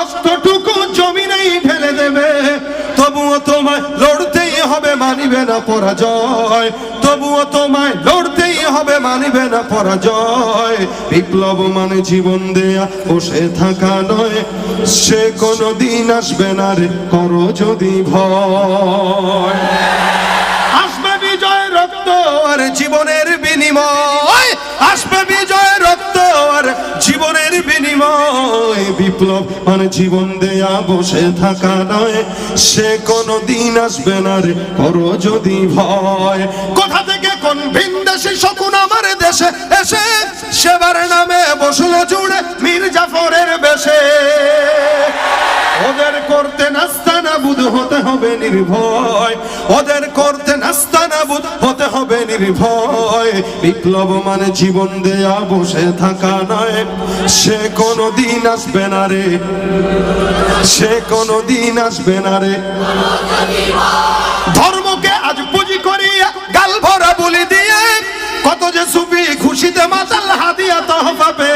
রক্তটুকু জমিনেই ঢেলে দেবে, তবুও তোমায় লড়তেই হবে, মানিবে না পরাজয়। তবুও তোমায় লড়তেই হবে, মানিবে না পরাজয়। বিপ্লব মানে জীবন দেয়া, বসে থাকা নয়, সে কোনদিন আসবে না রে, করো যদি ভয়। আসবে বিজয় রক্ত আর জীবনের বিনিময়, আসবে বিজয় রক্ত আর জীবনের বিনিময়। বিপ্লব মানে জীবন দেয়া, বসে থাকা নয়, সে কোনদিন আসবে না রে, করো যদি ভয়। কোথা থেকে কোন ভিনদেশী শকুন আমার দেশে এসে সেবার নামে বসলো জুড়ে মীর জাফরের বেশে। ওদের করতে নাস্তানাবুদ হতে হবে নির্ভয়, ওদের করতে নাস্তানাবুদ হতে হবে নির্ভয়। বিপ্লব মানে জীবন দেয়া, বসে থাকা নয়, সে কোনদিন আসবে না রে, সে কোনদিন আসবে না রে। ধর্মকে আজ পুঁজি করিয়া গাল ভরা বলি দিয়ে, কত যে সুফি খুশিতে মাতাল হাদিয়া তহফা পে।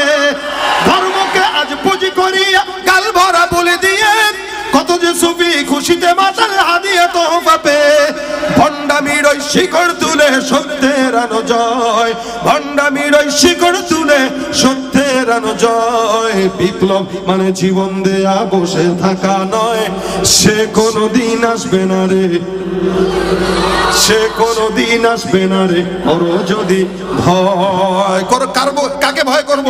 ধর্মকে আজ পুঁজি করিয়া গাল ভরা বলি দিয়ে, কত যে সুফি খুশিতে মাতাল হাদিয়া তহফা পে। ভণ্ডামির ওই শিকড় তুলে সত্যের আনো জয়, ভণ্ডামির ওই শিকড় তুলে সত্যের আনো জয়। বিপ্লব মানে জীবন দেয়া, বসে থাকা নয়, সে কোনদিন আসবে না রে, সে কোনদিন আসবে না রে, করো যদি ভয়। কাকে ভয় করব?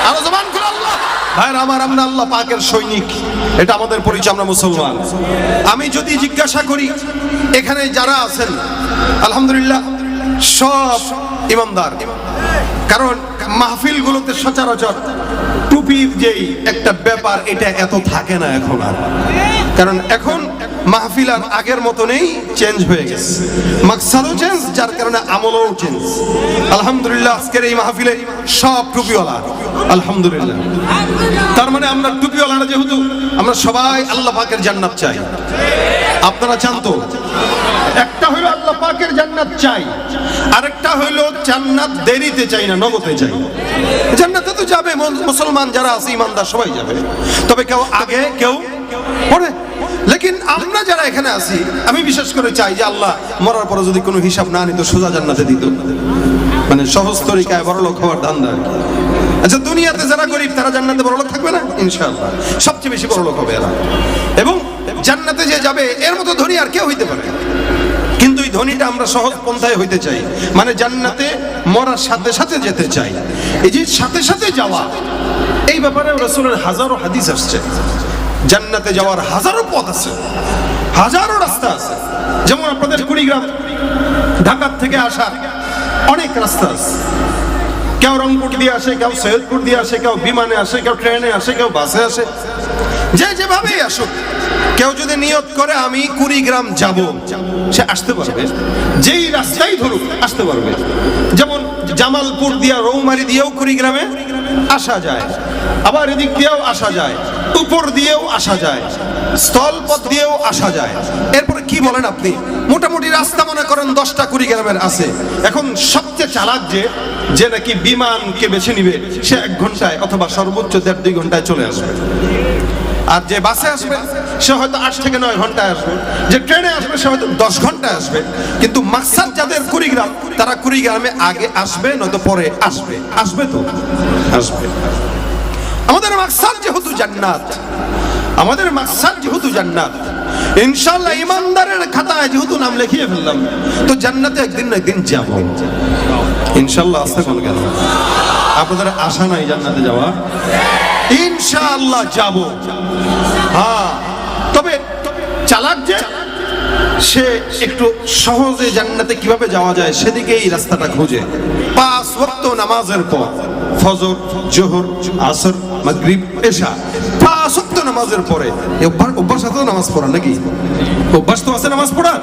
আরো জবান করে আল্লাহ। ভাইরা আমার, আমরা আল্লাহ পাকের সৈনিক, এটা আমাদের পরিচয়, আমরা মুসলমান। আমি যদি জিজ্ঞাসা করি এখানে যারা আছেন আলহামদুলিল্লাহ সব ইমানদার, কারণ মাহফিলগুলোতে সচরাচর টুপির যেই একটা ব্যাপার এটা এত থাকে না এখন আর, কারণ এখন মাহফিল আর আগের মতো নেই, চেঞ্জ হয়ে গেছে, মাকসাদও চেঞ্জ, যার কারণে আমলও চেঞ্জ। আলহামদুলিল্লাহ আজকের এই মাহফিলে সব টুপিওয়ালা আলহামদুলিল্লাহ। তার মানে আমরা টুপিওয়ালারা যেহেতু আমরা সবাই আল্লাহ পাকের জান্নাত চাই। আপনারা চান তো? একটা হইলো আল্লাহ পাকের জান্নাত চাই, আরেকটা হইলো জান্নাত দেরিতে চাই না, নগদে চাই। জান্নাতে তো যাবে মুসলমান যারা আছে, ইমানদার সবাই যাবে, তবে কেউ আগে কেউ পরে। লেকিন আমরা যারা এখানে আছি, আমি বিশেষ করে চাই যে আল্লাহ মরার পরে যদি কোনো হিসাব না নিত, সোজা জান্নাতে দিত, মানে সহজ তরিকায় বড়লোক হওয়ার ধান্দা আর কি। আচ্ছা, দুনিয়াতে যারা গরিব তারা জান্নাতে বড়লোক থাকবে না? ইনশাআল্লাহ সবচেয়ে বেশি বড়লোক হবে এরা, এবং জান্নাতে যে যাবে এর মতো ধনী আর কেউ হইতে পারে। কিন্তু এই ধনীটা আমরা সহজ পন্থায় হইতে চাই, মানে জান্নাতে মরার সাথে সাথে যেতে চাই। এই যে সাথে সাথে যাওয়া, এই ব্যাপারে রাসূলের হাজারো হাদিস আসছে। জান্নাতে যাওয়ার হাজারো পথ আছে, হাজারো রাস্তা আছে। যেমন আপনাদের কুড়িগ্রাম ঢাকা থেকে আসার অনেক রাস্তা আছে। কেউ রংপুর দিয়ে আসে, কেউ সৈয়দপুর দিয়ে আসে, কেউ বিমানে আসে, কেউ ট্রেনে আসে, কেউ বাসে আসে, যে যেভাবেই আসুক। কেউ যদি নিয়ত করে আমি কুড়িগ্রাম যাব, সে আসতে পারবে, যেই রাস্তাই ধরুক আসতে পারবে। যেমন জামালপুর দিয়া রৌমারি দিয়েও কুড়িগ্রামে আসা যায়, আবার এদিক দিয়েও আসা যায়, উপর দিয়েও আসা যায়, স্থলপথ দিয়েও আসা যায়। এরপরে কি বলেন আপনি? মোটামুটি রাস্তা মনে করেন 10টা কুড়িগ্রামের আছে। এখন সবচেয়ে চালাক যে নাকি বিমানকে বেছে নিবে, সে 1 ঘন্টায় অথবা সর্বোচ্চ 1.5-2 ঘন্টায় চলে আসবে। আর যে বাসে আসবে সে হয়তো 8 থেকে 9 ঘন্টায় আসবে, যে ট্রেনে আসবে সে হয়তো 10 ঘন্টায় আসবে। কিন্তু মাকসাদ যাদের কুড়িগ্রাম, তারা কুড়িগ্রামে আগে আসবে, নয়তো পরে আসবে। আসবে তো আসবে। আমাদের মাকসাদ যেহেতু জান্নাত, আমাদের মাকসাদ যেহেতু জান্নাত, ইনশাআল্লাহ ইমানদারের খাতায় যেহেতু নাম লিখিয়ে ফেললাম, তো জান্নাতে একদিন না একদিন যাব ইনশাআল্লাহ। আসতে কোন কেন? আপনাদের আশা নাই জান্নাতে যাওয়া? ইনশাআল্লাহ যাব। হ্যাঁ, তবে চালাক যে সে একটু সহজে জান্নাতে কিভাবে যাওয়া যায় সেদিকেই রাস্তাটা খোঁজে। 5 ওয়াক্ত নামাজের পর, ফজর, জোহর, আসর, মাগরিব, এশা, 5 ওয়াক্ত নামাজের পরে অভ্যাস আছে নামাজ পড়া নাকি? অভ্যাস তো আছে নামাজ পড়া।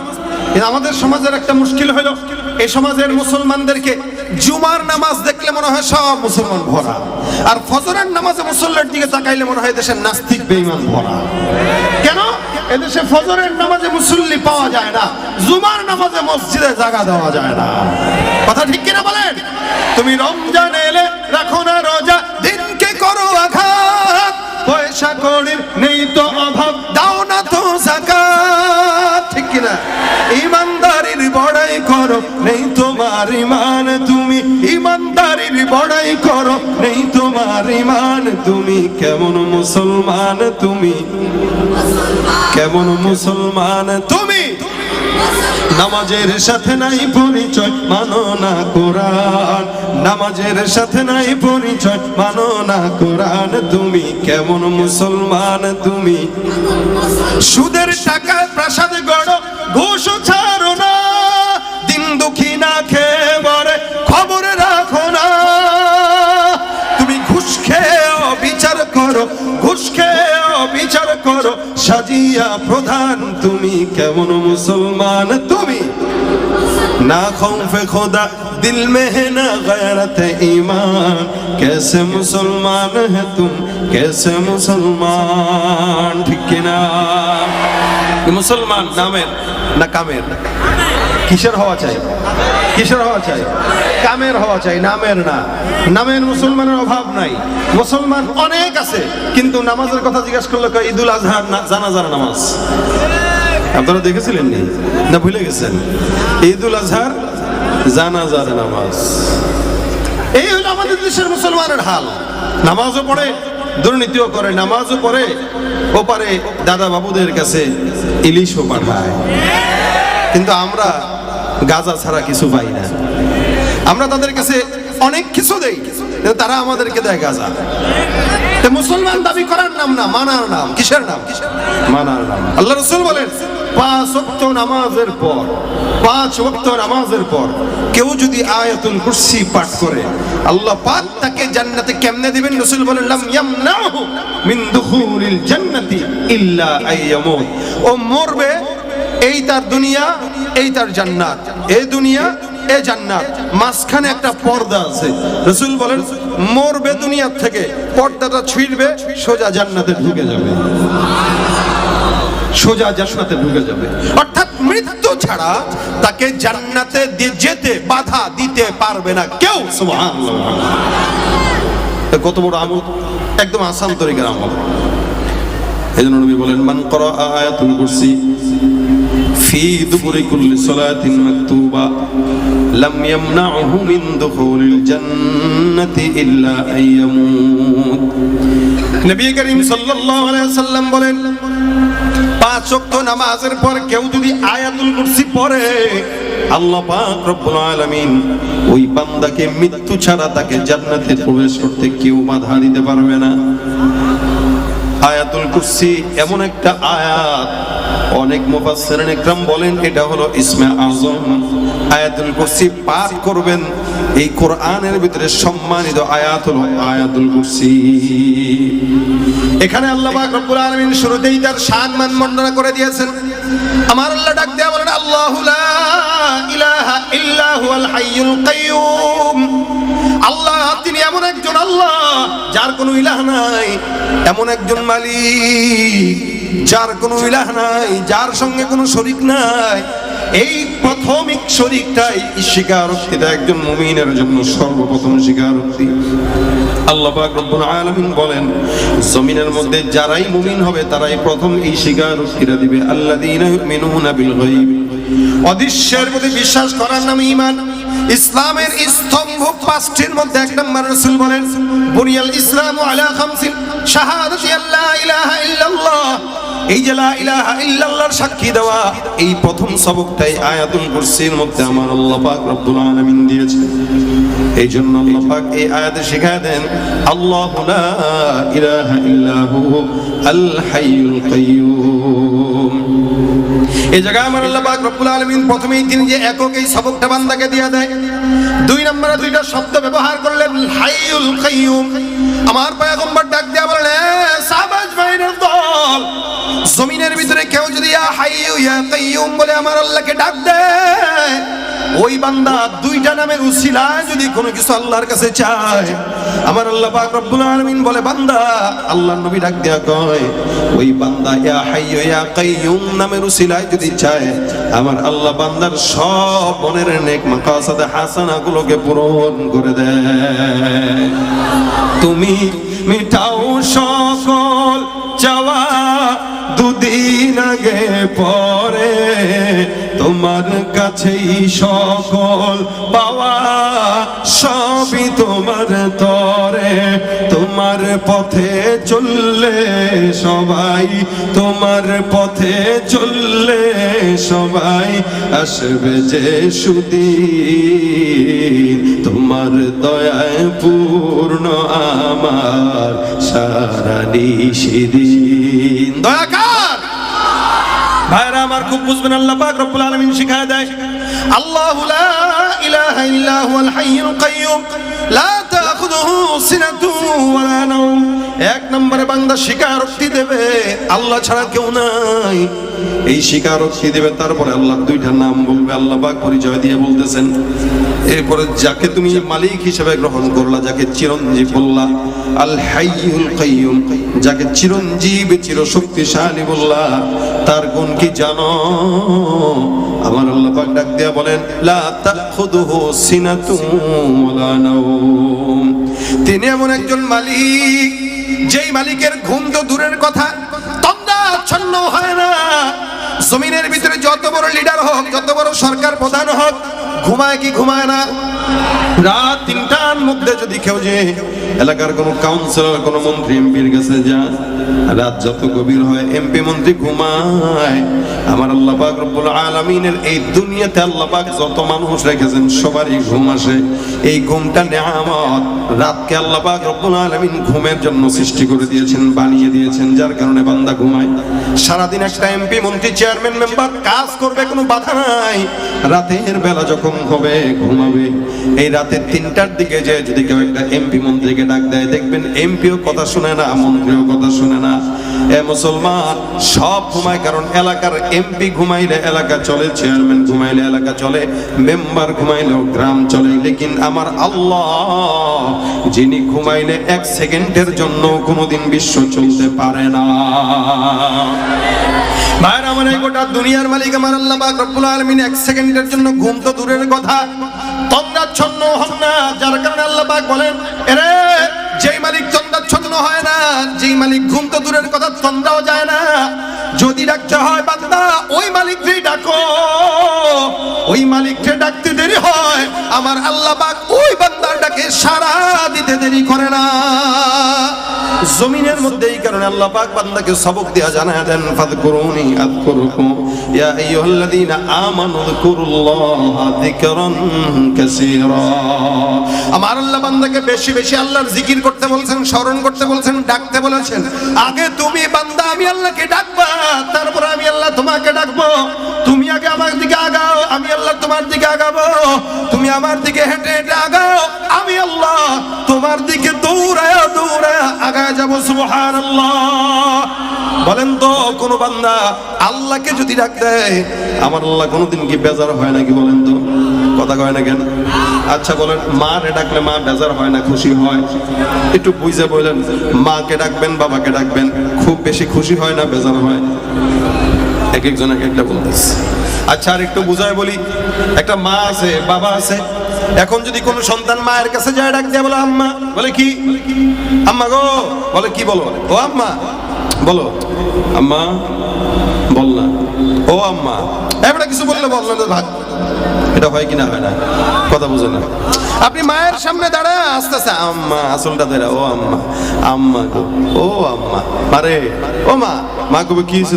আমাদের সমাজের একটা মুশকিল হলো, এই সমাজের মুসলমানদেরকে জুমার নামাজ দেখলে মনে হয় সব মুসলমান ভরা, আর ফজরের নামাজে মুসল্লির দিকে তাকাইলে মনে হয় দেশের নাস্তিক বেঈমান ভরা। কেন? এদেশে ফজরের নামাজে মুসল্লি পাওয়া যায় না, জুমার নামাজে মসজিদে জায়গা দেওয়া যায় না। কথা ঠিক কিনা বলেন? তুমি রমজান এলে রাখো না রোজা, দিনকে করো আঘাত, পয়সা করি বাড়ির নেই তো অভাব, দাও না তো যাকাত, ঠিক কিনা? ইমানদারির বড়াই করো, নেই তোমার ইমান, তুমি ইমানদারির বড়াই করো, নেই তোমার ইমান, তুমি কেমন মুসলমান, তুমি কেমন মুসলমান, তুমি নামাজের সাথে নাই পরিচয়, মানো না কোরআন, নামাজের সাথে নাই পরিচয়, মানো না কোরআন, তুমি কেমন মুসলমান, তুমি সুদের টাকায় প্রাসাদ গড়ো, ঘুষ ছাড়ো না, দিন দুঃখী না খেয়ে মরে খবর রাখো না, তুমি ঘুষ খেয়েও বিচার করো, ঘুষ খেয়েও বিচার করো, সাজিয়া প্রধান, তুমি কেমন মুসলমান, তুমি না খৌফে খোদা दिल में है ना गैरत ईमान, कैसे मुसलमान है तुम, कैसे मुसलमान, ठीक है ना? মুসলমান নামের না কামের? কিসের হওয়া চাই? কিসের হওয়া চাই? কামের হওয়া চাই, নামের না। নামের মুসলমানের অভাব নাই, মুসলমান অনেক আছে, কিন্তু নামাজের কথা জিজ্ঞাসা করলে কয় ঈদুল আজহার জানাজার নামাজ। আপনারা দেখেছিলেন নি না ভুলে গেছেন? ঈদুল আজহার জানাজার নামাজ। এই হলো আমাদের দেশের মুসলমানের হাল। নামাজও পড়ে, দুর্নীতিও করে, নামাজও পড়ে, ওপারে দাদা বাবুদের কাছে ইলিশও পাঠায়, কিন্তু আমরা গাজা ছাড়া কিছু পাই না। আমরা তাদের কাছে অনেক কিছু দেই, কিন্তু তারা আমাদেরকে দেয় গাজা। মুসলমান দাবি করার নাম না, মানার নাম। কিসের নাম? মানার নাম। আল্লাহ রাসূল বলেন 5 ওয়াক্ত নামাজের পর, 5 ওয়াক্ত নামাজের পর কেউ যদি আয়াতুল কুরসি পাঠ করে, আল্লাহ পাক তাকে জান্নাতে কেমনে দিবেন? রাসূল বলেন লাম ইয়ামনাহু মিন দুখুলিল জান্নাতি ইল্লা আইয়ামুত। ও মরবে, এই তার দুনিয়া, এই তার জান্নাত, এই দুনিয়া এ জান্নাত, মাঝখানে একটা পর্দা আছে। রাসূল বলেন মরবে দুনিয়া থেকে, পর্দাটা ছিঁড়বে, সোজা জান্নাতে ঢুকে যাবে, সোজা জান্নাতে ঢুকে যাবে। অর্থাৎ মৃত্যু ছাড়া তাকে জান্নাতে যেতে বাধা দিতে পারবে না কেউ। সুবহানাল্লাহ। কত বড় আমল, একদম আসান তরিকার আমল। এজন্য নবী বলেন মান করা আয়াতুল কুরসি ফি দুবুরি কুল্লি সালাতিন মাকতুবা লাম ইয়ামনাহু মিন দুখুলিল জান্নাতি ইল্লা আইয়ামুত। নবী করিম সাল্লাল্লাহু আলাইহি ওয়াসাল্লাম বলেন 5 ওয়াক্ত নামাজের পর কেউ যদি আয়াতুল কুরসি পড়ে, আল্লাহ পাক রব্বুল আলামিন ওই বান্দাকে মৃত্যু ছাড়া তাকে জান্নাতে প্রবেশ করতে কেউ বাধা দিতে পারবে না। আয়াতুল কুরসি এমন একটা আয়াত, অনেক মুফাসসিরিন ইকরাম বলেন এটা হলো ইসমে আযম। আয়াতুল কুরসি পাঠ করবেন, এই কোরআনের ভিতরে সম্মানিত আয়াত হলো আয়াতুল কুরসি। এখানে আল্লাহ পাক রব্বুল আলামিন শুরুতেই তার শান মান বর্ণনা করে দিয়েছেন। আমার আল্লাহ ডাক দেয়া বলেন আল্লাহু লা ইলাহা ইল্লা হুয়াল হাইয়ুল কাইয়ুম। আল্লাহ তিনি এমন একজন আল্লাহ যার কোনো ইলাহ নাই, এমন একজন মালিক যার কোনো ইলাহ নাই, যার সঙ্গে কোনো শরীক নাই। এই প্রথমিক শরীকটাই স্বীকারোক্তি একজন মুমিনের জন্য সর্বপ্রথম স্বীকারোক্তি। আল্লাহ পাক রব্বুল আলামিন বলেন জমিনের মধ্যে যারাই মুমিন হবে তারাই প্রথম এই স্বীকারোক্তিটা দিবে। আল্লাযীনা ইউমিনুনা বিল গায়ব, অদৃশ্যের প্রতি বিশ্বাস করার নাম ঈমান। ইসলামের স্তম্ভ 5টির মধ্যে 1 নম্বর রাসূল বলেন বুনিয়াল ইসলামু আলা খামসিন শাহাদাতি আল্লা ইলাহা ইল্লাল্লাহ। এই যে লা ইলাহা ইল্লাল্লাহর সাক্ষী দেওয়া, এই প্রথম সবকটাই আয়াতুল কুরসির মধ্যে আমার আল্লাহ পাক রব্বুল আলামিন দিয়েছেন। এই জন্য আল্লাহ পাক এই আয়াতে শিখায় দেন আল্লাহু লা ইলাহা ইল্লাহু আল হাইয়ুল কাইয়ুম। এই জায়গায় আমার আল্লাহ পাক রব্বুল আলামিন প্রথমেই তিনি যে একক এই সবকটা বান্দাকে দিয়ে দেয়। 2 নম্বরে 2টা শব্দ ব্যবহার করলেন হাইয়ুল কাইয়ুম। আমার পয়গম্বর ডাক দেয়া বলেন সাহাবাজ ভাইয়ের দল, জমিনের ভিতরে কেউ যদি ইয়া হাইয়ু ইয়া কাইয়ুম বলে আমার আল্লাহকে ডাক দেয়, ওই বান্দা 2টা নামের উসিলায় যদি কোনো কিছু আল্লাহর কাছে চায়, আমার আল্লাহ পাক রব্বুল আলামিন বলে বান্দা, আল্লাহর নবী ডাক দেয়া কয় ওই বান্দা ইয়া হাইয়ু ইয়া কাইয়ুম নামের উসিলায় যদি চায়, আমার আল্লাহ বান্দার সব মনের নেক মাকাসাদ হাসানাগুলোকে পূরণ করে দেয়। তুমি মিটাও সকল চাওয়া দুদিন আগে পরে তোমার কাছেই সকল পাওয়া সবই তোমার তরে তোমার পথে চললে সবাই তোমার পথে চললে সবাই আসবে যে সুদিন তোমার দয়ায় পূর্ণ আমার সারা নিশিদিন দয়াকার ভাইরা আমার খুব বুঝবেন আল্লাহ পাক রব্বুল আলামিন শিখায় দেয় আল্লাহু লা ইলাহা ইল্লা হুয়াল হাইয়ুল কাইয়্যুম লা তাখুযুহু সিনাতুন ওয়ালা নাওম এক নম্বরে বান্দা স্বীকারোক্তি দেবে আল্লাহ ছাড়া কেউ নাই এই স্বীকারোক্তি দেবে তারপরে আল্লাহ দুইটা নাম বলবে আল্লাহ পাক পরিচয় দিয়ে বলতেছেন এরপরে যাকে তুমি মালিক হিসেবে গ্রহণ করলা যাকে চিরঞ্জীব বললা আল হাইয়ুল কাইয়্যুম যাকে চিরঞ্জীব চিরশক্তিশালী বললা তার গুণ কি জানো আমার আল্লাহ পাক ডাক দিয়া বলেন লা তাখুযুহু সিনাতুন ওয়ালা নাওম তিনি এমন একজন মালিক যেই মালিকের ঘুম তো দূরের কথা তন্দ্রাচ্ছন্ন হয় না জমিনের ভিতরে যত বড় লিডার হোক যত বড় সরকার প্রধান হোক ঘুমায় কি ঘুমায় না রাত 3টার মধ্যে যদি কেউ যে এলাকার কোনো কাউন্সিলর কোনো মন্ত্রী এমপির কাছে যায় রাত যত গভীর হয় এমপি মন্ত্রী ঘুমায় আমার আল্লাহ পাক রব্বুল আলামিনের এই দুনিয়াতে আল্লাহ পাক যত মানুষ রেখেছেন সবারই ঘুম আসে এই ঘুমটা নেয়ামত রাতকে আল্লাহ পাক রব্বুল আলামিন ঘুমের জন্য সৃষ্টি করে দিয়েছেন বানিয়ে দিয়েছেন যার কারণে বান্দা ঘুমায় সারাদিন একটা এমপি মন্ত্রী চেয়ারম্যান মেম্বার কাজ করবে কোনো বাধা নাই রাতের বেলা যখন হবে ঘুমাবে এই রাতের 3টার দিকে যে যদি কেউ একটা এমপি মন্ত্রীকে ডাক দেয় দেখবেন এমপিও কথা শুনে না মন্ত্রীও কথা শুনে না এ মুসলমান সব ঘুমায় কারণ এলাকার এমপি ঘুমাইলে এলাকা চলে চেয়ারম্যান ঘুমাইলে এলাকা চলে মেম্বার ঘুমাইলেও গ্রাম চলে লেকিন আমার আল্লাহ যিনি ঘুমাইলে 1 সেকেন্ডের জন্য কোনোদিন বিশ্ব চলতে পারে না ভাইরা আমার এই গোটা দুনিয়ার মালিক আমার আল্লাহ পাক রব্বুল আলামিন 1 সেকেন্ডের জন্য ঘুম তো দূরের কথা তন্দ্রাচ্ছন্ন হন না যার কারণে আল্লাহ পাক বলেন আরে যেই মালিক তন্দ্রাচ্ছন্ন হয় না যেই মালিক ঘুম তো দূরের কথা তন্দ্রাও যায় না যদি ডাকতে হয় বান্দা ওই মালিককেই ডাকো ওই মালিককে ডাকতে দেরি হয় আমার আল্লাহ পাক ওই বান্দার ডাকে সাড়া দিতে দেরি করে না জমিনের মধ্যে এই কারণে আল্লাহ পাক বান্দাকে সবক দিয়া জানায় দেন ফাযকুরুনি আযকুরুকুম ইয়া আইয়ুহাল্লাযীনা আমানু যকুরুল্লাহা যিকরান কাসীরা আমার আল্লাহ বান্দাকে বেশি বেশি আল্লাহর জিকির করতে বলেছেন স্মরণ করতে বলেছেন ডাকতে বলেছেন আগে তুমি বান্দা আমি আল্লাহকে ডাকবা তারপর আমি আল্লাহ তোমাকে ডাকবো তুমি আগে আমার দিকে আগাও আমি আল্লাহ তোমার দিকে আগাবো তুমি আমার দিকে হেঁটে হেঁটে আগাও আমি আল্লাহ তোমার দিকে দৌড়ায় দৌড়ায় আগায় যাব সুবহানাল্লাহ বলেন তো কোন বান্দা আল্লাহকে যদি ডাক দেয় আমার আল্লাহ কোনোদিন কি বেজার হয় নাকি বলেন তো কথা কয় না কেন আচ্ছা বলেন মা রে ডাকলে মা বেজার হয় না খুশি হয় একটু বুঝে বলেন মাকে ডাকবেন বাবাকে ডাকবেন খুব বেশি খুশি হয় না বেজার হয় এক একজন এক একটা বলতেছে আচ্ছা আর একটু বুঝায় বলি একটা মা আছে বাবা আছে এখন যদি কোনো সন্তান মায়ের কাছে যায় ডাক দিয়ে বলে আম্মা বলে কি আম্মা গো বলে কি বলো ও আম্মা বলো আম্মা বল না ও আম্মা এবারে কিছু বললে বললেন ভাগ এটা হয় কি না হয় না কথা বুঝে না আপনি মায়ের সামনে দাঁড়ায় আস্তে আস্তে আম্মা আসলটা ধরে ও আম্মা আম্মা গো ও আম্মা আরে ও মা মা কবে কি হয়েছে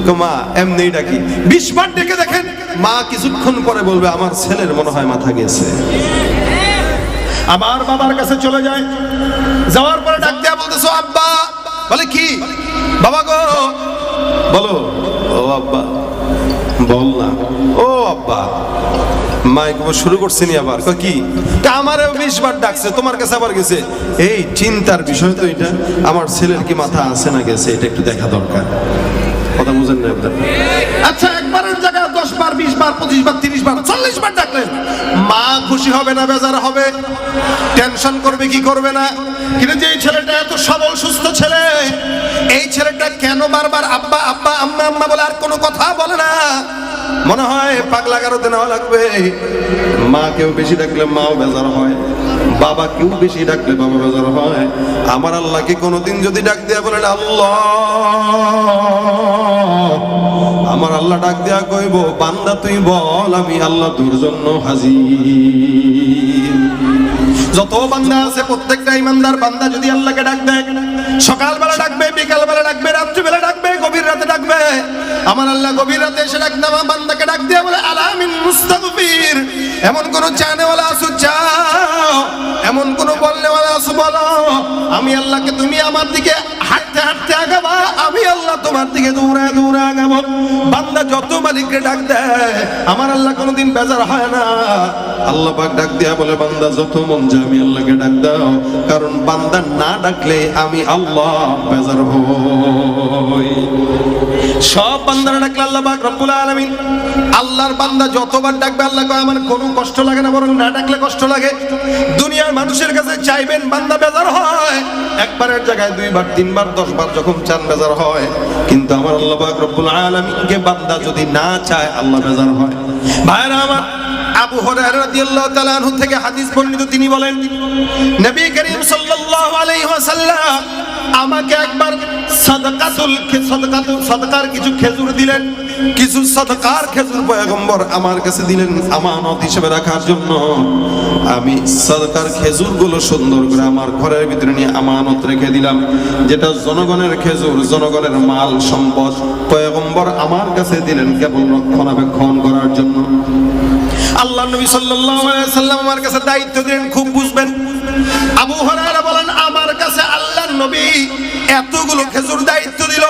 তো মা এমনি ডাকি 20 বার ডেকে দেখেন মা কিছুক্ষণ পরে বলবে আমার ছেলের মনে হয় মাথা গেছে আমার বাবার কাছে চলে যায় যাওয়ার পরে ডাক দেয়া বলতেছো আব্বা বলে কি বাবা গো বলো ও আব্বা বল না ও আব্বা মাইক শুরু করছেনি আবার কি আমারও 20 বার ডাকছে তোমার কাছে আবার গেছে এই চিন্তার বিষয় তো এটা আমার ছেলের কি মাথা আছে না গেছে এটা একটু দেখা দরকার কথা বুঝেন না আচ্ছা একবারের জায়গায় 10 বার 20 বার 25 বার 30 বার 40 বার ডাকলেন মা খুশি হবে না বেজার হবে টেনশন করবে কি করবে না কিন্তু যে ছেলেটা এত সবল সুস্থ ছেলে এই ছেলেটা কেন বারবার আব্বা আব্বা আম্মা আম্মা বলে আর কোনো কথা বলে না মনে হয় পাগলা গারোতে নেওয়া লাগবে মা কেউ বেশি ডাকলে মাও বেজার হয় বাবা কেউ বেশি ডাকলে বাবা বেজার হয় আমার আল্লাহকে কোনোদিন যদি ডাক দেয়া বলেন আল্লাহ আমার আল্লাহ ডাক দেয়া কইব, বান্দা তুই বল আমি আল্লাহ তোর জন্য হাজির। যত বান্দা আছে প্রত্যেকটা ইমানদার বান্দা যদি আল্লাহকে ডাক দেয়, সকালবেলা ডাকবে, বিকালবেলা ডাকবে, রাত্রিবেলা ডাকবে, গভীর রাতে ডাকবে, আমার আল্লাহ গভীর রাতে এসে ডাক দেওয়া বান্দাকে ডাক দিয়ে বলে আলামিন মুস্তাগফির, এমন কোন চানেওয়ালা আসু চাও, এমন কোন বলনেওয়ালা আসু বলো, আমি আল্লাহকে তুমি আমার দিকে হাঁটতে হাঁটতে আগাবা, আমি আল্লাহ তোমার দিকে দৌড়ায় দৌড়ায় আগাবো। বান্দা যত মালিককে ডাক দেয় আমার আল্লাহ কোনোদিন বেজার হয় না। আল্লাহ পাক ডাক দিয়া বলে, বান্দা যত মন যায় আমি আল্লাহকে ডাক দাও, কারণ বান্দা না ডাকলে আমি আল্লাহ বেজার হই। সব বান্দারা ডাকলে আল্লাহ পাক রব্বুল আলামিন, আল্লাহর বান্দা যতবার ডাকবে আল্লাহ কয় আমার কোনো কষ্ট লাগে না, বরং না ডাকলে কষ্ট লাগে। দুনিয়ার মানুষের কাছে চাইবেন বান্দা বেজার হয়, একবারের জায়গায় 2 বার 3 বার 10 বার যখন চান বেজার হয়, কিন্তু আমার আল্লাহ পাক রব্বুল আলামিনকে বান্দা যদি না চায় আল্লাহ বেজার হয়। ভাইরা আমার, আবু হুরায়রা রাদিয়াল্লাহু তাআলা আনহু থেকে হাদিস বর্ণিত, তিনি বলেন নবী করিম সাল্লাল্লাহু আলাইহি ওয়াসাল্লাম আমাকে একবার সাদাকার কিছু খেজুর দিলেন, কিছু সাদাকার খেজুর পয়গম্বর আমার কাছে দিলেন আমানত হিসেবে রাখার জন্য। আমি সাদাকার খেজুরগুলো সুন্দর করে আমার ঘরের ভিতরে নিয়ে আমানত রেখে দিলাম, যেটা জনগণের খেজুর, জনগণের মাল সম্পদ, পয়গম্বর আমার কাছে দিলেন কেবল রক্ষণাবেক্ষণ করার জন্য। আল্লাহ নবী সাল্লাল্লাহু আলাইহি সাল্লাম আমার কাছে দায়িত্ব দিলেন, খুব বুঝবেন। আবু হুরায়রা বলেন আমার কাছে আল্লাহর নবী এতগুলো খেজুর দায়িত্ব দিল,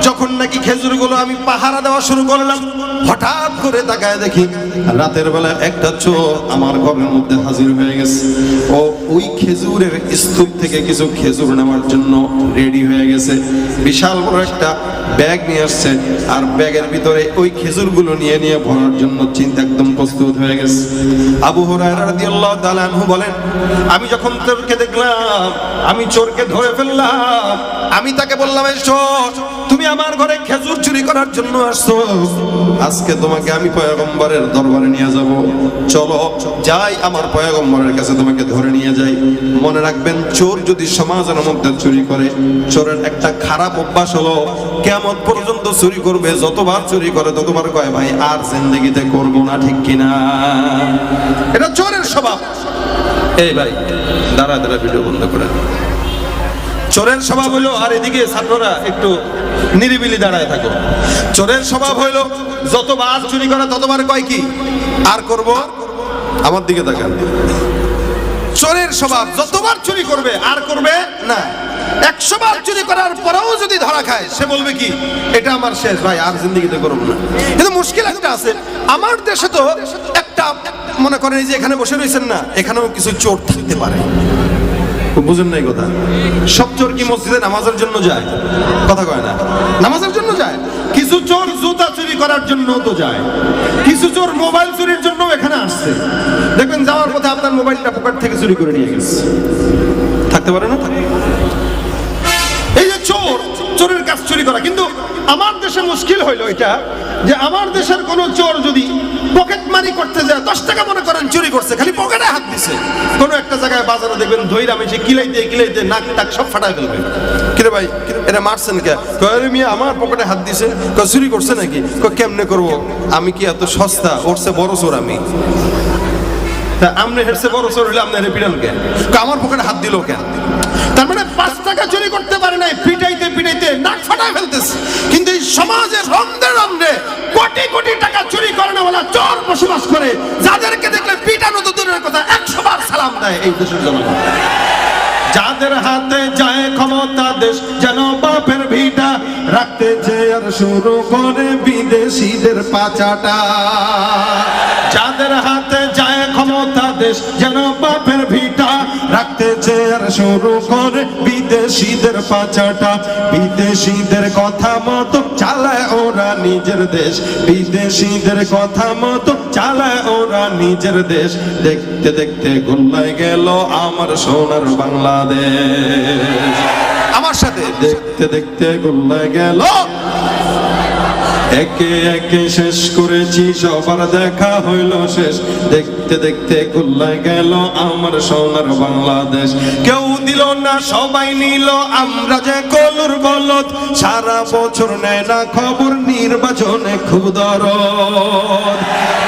যখন নাকি খেজুরগুলো আমি পাহারা দেওয়া শুরু করলাম, হঠাৎ করে তাকায় দেখি রাতের বেলা একটা চোর আমার ঘরের মধ্যে হাজির হয়ে গেছে। ও ওই খেজুরের স্তূপ থেকে কিছু খেজুর নেওয়ার জন্য রেডি হয়ে গেছে, বিশাল বড় একটা ব্যাগ নিয়ে আসছে, আর ব্যাগের ভিতরে ওই খেজুরগুলো নিয়ে নিয়ে ভরার জন্য চিন্তা একদম প্রস্তুত হয়ে গেছে। আবু হুরায়রা রাদিয়াল্লাহু তাআলা আনহু বলেন, আমি যখন চোরকে দেখলাম, আমি চোরকে ধরে ফেললাম, আমি তাকে বললাম, এসো তুমি আমার ঘরে খেজুর চুরি করার জন্য আসছো, আজকে তোমাকে আমি পয়গম্বরের দরবারে নিয়ে যাব, চলো যাই আমার পয়গম্বরের কাছে তোমাকে ধরে নিয়ে যাই। মনে রাখবেন, চোর যদি সমাজের মধ্যে চুরি করে, চোরের একটা খারাপ অভ্যাস হলো কিয়ামত পর্যন্ত চুরি করবে, যতবার চুরি করে ততবার কয় ভাই আর জিন্দেগিতে করবো না, ঠিক কিনা? এটা চোরের স্বভাব। এই ভাই দাঁড়া দাঁড়া ভিডিও বন্ধ করে। চোরের স্বভাব হলো, আর এদিকে ছাত্ররা একটু নিরিবিলি দাঁড়ায় থাকো। চোরের স্বভাব হইলো যতবার চুরি করে ততবার কয় কি আর করব। আমার দিকে তাকান। চোরের স্বভাব যতবার চুরি করবে আর করবে না। 100 বার চুরি করার পরেও যদি ধরা খায় সে বলবে কি এটা আমার শেষ, ভাই আর জিন্দেগিতে করব না। কিন্তু মুশকিল একটা আছে, আমার দেশে তো একটা মনে করেন এই যে এখানে বসে রয়েছেন না, এখানেও কিছু চোর থাকতে পারে, বুঝেন না এই কথা? সব চোর কি মসজিদে নামাজের জন্য যায়? কথা কয় না, নামাজের জন্য যায়। কিছু চোর জুতা চুরি করার জন্য তো যায়, কিছু চোর মোবাইল চুরির জন্য এখানে আসছে। দেখবেন যাওয়ার পথে আপনার মোবাইলটা পকেট থেকে চুরি করে নিয়ে গেছে, থাকতে পারে না? এই যে চোর, চোরের কাজ চুরি করা। কিন্তু আমার দেশে মুশকিল হইলো এটা যে আমার দেশের কোন চোর যদি পকেট মারি করতে যায়, 10 টাকা মনে করেন চুরি করছে, খালি পকেটে হাত দিছে, কোন একটা জায়গায় বাজারে দেখবেন ধইরা মেশে কিলাইতে নাক টাক সব ফাটায় ফেলবে। কিরে ভাই এটা মারছেন কে? কয় মিয়া আমার পকেটে হাত দিছে। কয় চুরি করছে নাকি? কয় কেমনে করবো, আমি কি এত সস্তা, ওরছে বড় চোর আমি। তা আমনে হেরছে বড় চোর হইলে আপনি পিটান কেন? আমার পকেটে হাত দিল কেন? তার মানে 5 টাকা চুরি করতে পারে নাই, পিটাইতে পিটাইতে নাক ফাটায় ফেলতেছে। কিন্তু এই সমাজে রন্ধে রন্ধে কোটি কোটি টাকা চুরি করেনা চোর বসবাস করে, যাদেরকে দেখলে পিটানো তো দূরের কথা, 100 বার সালাম দেয় এই দেশের জনগণ। যাদের হাতে যায় ক্ষমতা, দেশ যেন বাপের ভিটা, রাখতে যে আর শুরু করে বিদেশিদের পাচাটা। যাদের হাতে যায় ক্ষমতা, দেশ যেন বাপের ভিটা, রাখতে যে আর শুরু করে বিদেশিদের পাচাটা। বিদেশিদের কথা মতো চালায় ওরা নিজের দেশ, বিদেশিদের কথা মতো চালায় ওরা নিজের দেশ। দেখতে দেখতে গোল্লায় গেল আমার সোনার বাংলাদেশ। আমার সাথে দেখতে দেখতে গোল্লায় গেল একে একে শেষ করেছি, সবার দেখা হইল শেষ। দেখতে দেখতে গোল্লায় গেল আমার সোনার বাংলাদেশ। কেউ দিল না সবাই নিল, আমরা যে কলুর বলদ। সারা বছর নেয় না খবর, নির্বাচনে খুব দরদ।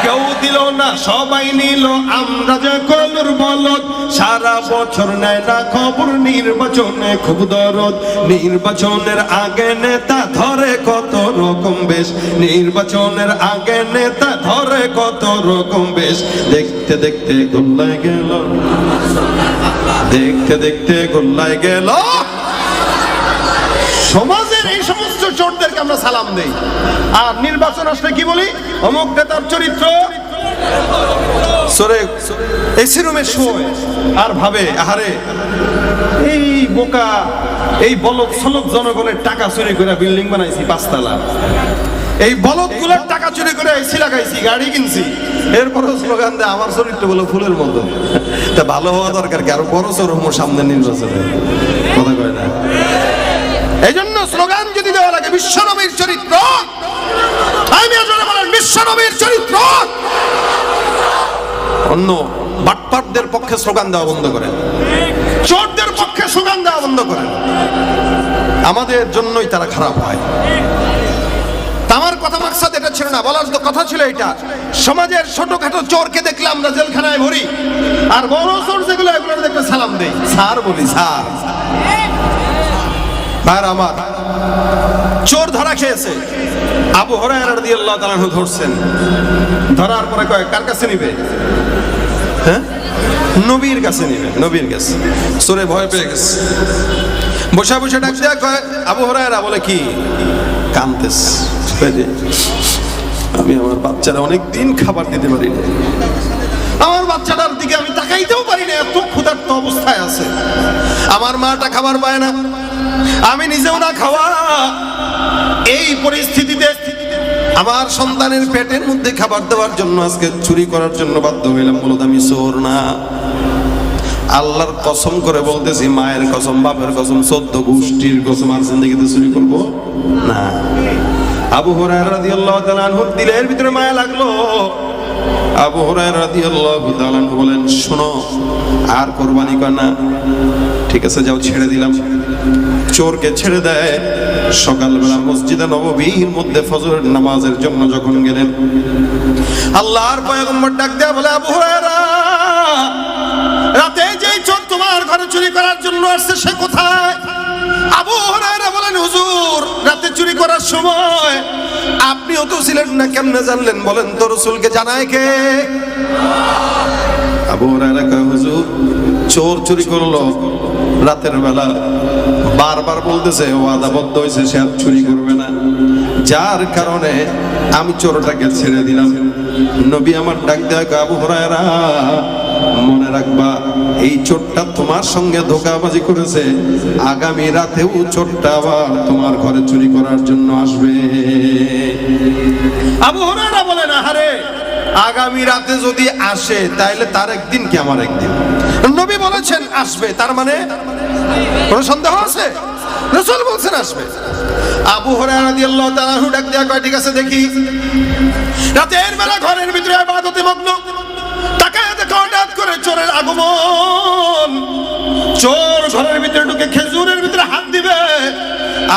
কেউ দিল না সবাই নিল, আমরা যে কলুর বলদ। সারা বছর নেয় না খবর, নির্বাচনে খুব দরদ। নির্বাচনের আগে নেতা ধরে কত রকম বেশ, নির্বাচনের আগে নেতা ধরে কত রকম বেশ। দেখতে দেখতে গোল্লায় গেল, দেখতে দেখতে গোল্লায় গেল। সমাজের এই সমস্ত চোরদেরকে আমরা সালাম দেই, আর নির্বাচন আসলে কি বলি? অমুক নেতার চরিত্র সরে এসি রুমে শোয় আর ভাবে, আহারে এই বোকা, এই বলদ সলদ জনগণের টাকা চুরি করে বিল্ডিং বানাইছি 5 তলা, এই বলদ গুলোর টাকা চুরি করে এসি লাগাইছি, গাড়ি কিনছি, এরপরও স্লোগান দেয় আমার চরিত্র বলো ফুলের মতো। তা ভালো হওয়া দরকার কি? আরো বড় চোর হবো সামনে নির্বাচনে, কথা কয় না। এই জন্য স্লোগান যদি দেওয়া লাগে বিশ্বনবীর চরিত্র, আমি আসলে বলেন বিশ্বনবীর চরিত্র, অন্য বাটপাটদের পক্ষে স্লোগান দেওয়া বন্ধ করেন, চোরদের পক্ষে স্লোগান দেওয়া বন্ধ করেন। আমাদের জন্যই তারা খারাপ হয়। আমার কথা মাকসাদ এটা ছিল না, বলার তো কথা ছিল এটা, সমাজের ছোটখাটো চোরকে দেখলে আমরা জেলখানায় ভরি, আর বড় চোর যেগুলো এগুলো দেখলে সালাম দেই, স্যার বলি স্যার। ভাইরা আমার, চোর ধরা খেয়েছে, আবু হুরায়রা রাদিয়াল্লাহু তাআলা আনহু ধরছেন। ধরার পরে কয় কার কাছে নিবে? হ্যাঁ, নবীর কাছে নিবে, নবীর কাছে। চোরে ভয় পেয়ে গেছে, বসে বসে ডাক দেয়া কয়, আবু হুরায়রা বলে কি? কাঁদতেছ, আমি আমার বাচ্চারা অনেক দিন খাবার দিতে পারি না, আমার বাচ্চাটার দিকে আমি তাকাইতেও পারি না, এত ক্ষুধার্ত অবস্থায় আছে। আমার মাটা খাবার পায় না, আমি নিজেও না খাওয়া। এই পরিস্থিতিতে আমার সন্তানের পেটের মধ্যে খাবার দেওয়ার জন্য আজকে চুরি করার জন্য বাধ্য হইলাম। মূলত আমি চোর না, আল্লাহর কসম করে বলতেছি, মায়ের কসম, বাপের কসম, 14 গোষ্ঠীর কসম, আর জিন্দেগিতে চুরি করব না। আবু হুরায়রা রাদিয়াল্লাহু তাআলা আনহুর দিলের ভিতরে মায়া লাগলো। আবু হুরায়রা রাদিয়াল্লাহু তাআলা আনহু বলেন, শোনো, আর কুরবানি কর না, ঠিক আছে যাও, ছেড়ে দিলাম। চোরকে ছেড়ে দেয়। সকালবেলা মসজিদে নববীর মধ্যে ফজরের নামাজের জন্য যখন গেলেন, আল্লাহর পয়গম্বর ডাক দেয়া বলে, আবু হুরায়রা, রাতে যেই চোর তোমার ঘরে চুরি করার জন্য আসছে সে কোথায়? আবু হুরায়রা বলেন, হুজুর, রাতে চুরি করার সময় আপনিও তো ছিলেন না, কেমনে জানলেন? বলেন তো, রাসূলকে জানায় কে? আবু হুরায়রা কয়, হুজুর, চোর চুরি করলো রাতের বেলা, বারবার বলতেছে ওয়াদাবদ্ধ হয়েছে সে আর চুরি করবে না, যার কারণে আমি চোরটাকে ছেড়ে দিলাম। নবী আমার ডাক দেয়া কয়, আবু হুরায়রা, মনে রাখবা, এই চোরটা তোমার সঙ্গে ধোঁকাবাজি করেছে, আগামী রাতেও চোরটা আবার তোমার ঘরে চুরি করার জন্য আসবে। আবু হুরায়রা বলেন, আহারে, আগামী রাতে যদি আসে তাহলে তার একদিন কি আমার একদিন? নবী বলেছেন আসবে, তার মানে কোনো সন্দেহ আছে? রাসূল বলছেন আসবে। আবু হুরায়রা রাদিয়াল্লাহু তাআলা আনহু ডাক দেয়া কয়, ঠিক আছে দেখি। রাতের বেলা ঘরের ভিতরে ইবাদতে মগ্ন, তাকায় দেখো হঠাৎ করে চোরের আগমন। চোর ঘরের ভিতরে ঢুকে খেজুরের ভিতরে হাত দিবে।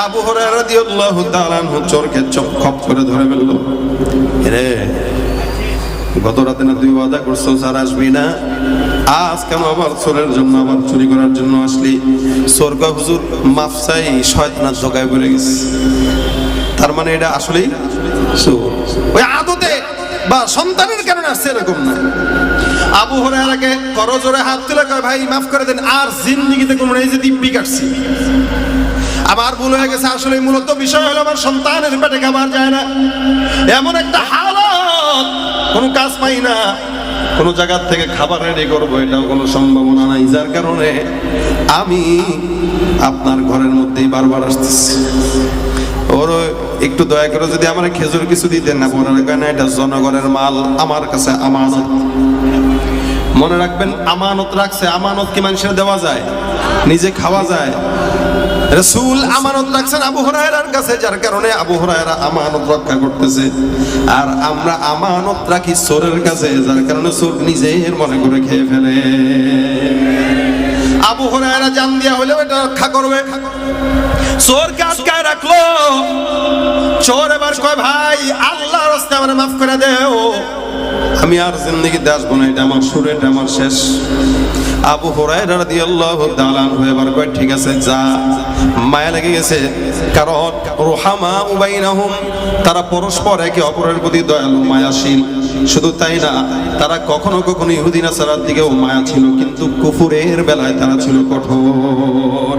আবু হুরায়রা রাদিয়াল্লাহু তাআলা আনহু চোরকে খপ করে ধরে ফেলল। রে, গত রাতে না তুই ওয়াদা করছো স্যার আসবি না, আজ কেন আবার চোরের জন্য, আবার চুরি করার জন্য আসলি? চোর কয়, হুজুর মাফ চাই, শয়তানের ধোঁকায় পড়ে গেছে। তার মানে এটা আসলেই চোর, ওই আদতে বা সন্তানের কারণে আসছে এরকম না। আবু হুরায়রাকে করজোরে হাত তুলে কয়, ভাই মাফ করে দেন, আর জিন্দেগিতে কোনো এই যে দিব্যি কাটছি, আমার ভুল হয়ে গেছে। আসলে মূলত বিষয় হলো আমার সন্তানের পেটে খাবার যায় না, এমন একটা হালত, কোনো কাজ পাই না, কোনো জায়গা থেকে খাবার রেডি করবো এটাও কোনো সম্ভাবনা নাই, যার কারণে আমি আপনার ঘরের মধ্যেই বারবার আসতেছি। ওর একটু দয়া করে যদি আমার খেজুর কিছু দিতেন না, মনে রাখবেন না এটা জনগণের মাল, আমার কাছে আমানত। মনে রাখবেন, আমানত রাখছে। আমানত কি মানুষের দেওয়া যায়? নিজে খাওয়া যায়? রাসূল আমানত রাখছেন আবু হুরায়রার কাছে, যার কারণে আবু হুরায়রা আমানত রক্ষা করতেছে। আর আমরা আমানত রাখি চোরের কাছে, যার কারণে চোর নিজের মনে করে খেয়ে ফেলে। আবু হুরায়রা জান দিয়া হলেও এটা রক্ষা করবে। চোরকে আটকায় রাখলো। চোর এবার কয়, ভাই আল্লাহর রাস্তায় আমারে মাফ করে দেও, আমি আর জিন্দেগিতে আসবো না, এটা আমার সুর, এটা আমার শেষ। আবু হুরায়রা রাদিয়াল্লাহু তাআলা আনহু এবার কয়, ঠিক আছে যা। মায়া লেগে গেছে, কারণ রুহামা বাইনাহুম, তারা পরস্পর একে অপরের প্রতি দয়ালু, মায়াশীল। শুধু তাই না, তারা কখনো কখনো ইহুদি নাসারার দিকেও মায়া ছিল, কিন্তু কুফুরের বেলায় তারা ছিল কঠোর।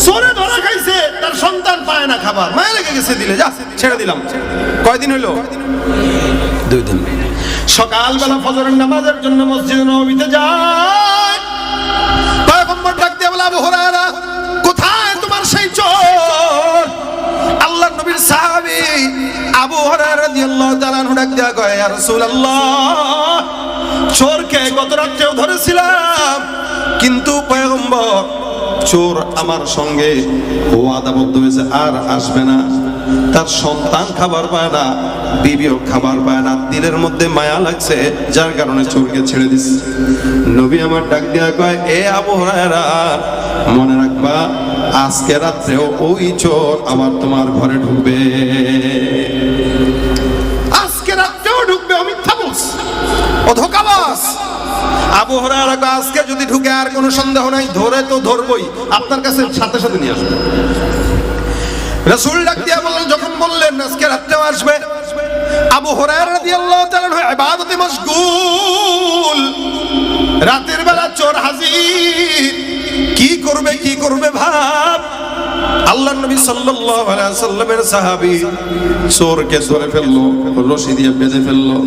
চোরে ধরা খাইছে, তার সন্তান পায় না খাবার, মায়া লেগে গেছে, দিলে যা, ছেড়ে দিলাম। কয়দিন হইলো? 2 দিন। সকালবেলা ফজরের নামাজের জন্য মসজিদে নববীতে যায়। পয়গম্বর ডাক দিয়ে বলে, আবু হুরায়রা কোথায় তোমার সেই চোর? আল্লাহর নবীর সাহাবী আবু হুরায়রা রাদিয়াল্লাহু তাআলা আনহু ডাক দিয়া কয়, ইয়া রাসূলুল্লাহ, চোরকে গত রাতেও ধরেছিলাম, কিন্তু পয়গম্বর চোর আমার সঙ্গে ওয়াদাবদ্ধ হয়েছে, আর আসবে না। তার সন্তান খাবার পায় না, বিবিও খাবার পায় না, দিলের মধ্যে মায়া লাগছে, যার কারণে চোরকে ছেড়ে দিচ্ছে। নবী আমার ডাক দিয়া কয়, এ আবু হুরায়রা, মনে রাখবা আজকে রাত্রেও ওই চোর আবার তোমার ঘরে ঢুকবে, আজকে রাত্রেও ঢুকবে। ও মিথ্যা বলছে, ও ধোঁকাবাজ। আবু হুরায়রা কয়, আজকে যদি ঢুকে আর কোনো সন্দেহ নাই, ধরে তো ধরবই, আপনার কাছে সাথে সাথে নিয়ে আসবে। রাসূল ডাক দিয়া বললেন, যখন বললেন আজকে রাত্রেও আসবে, আবু হুরায়রা রাদিয়াল্লাহু তাআলা আনহু ইবাদতে মশগুল। রাতের বেলা চোর হাজির, কি করবে ভাব। আল্লাহর নবী সাল্লাল্লাহু আলাইহি ওয়াসাল্লামের সাহাবী চোরকে ধরে ফেললো, রশি দিয়ে বেঁধে ফেললো।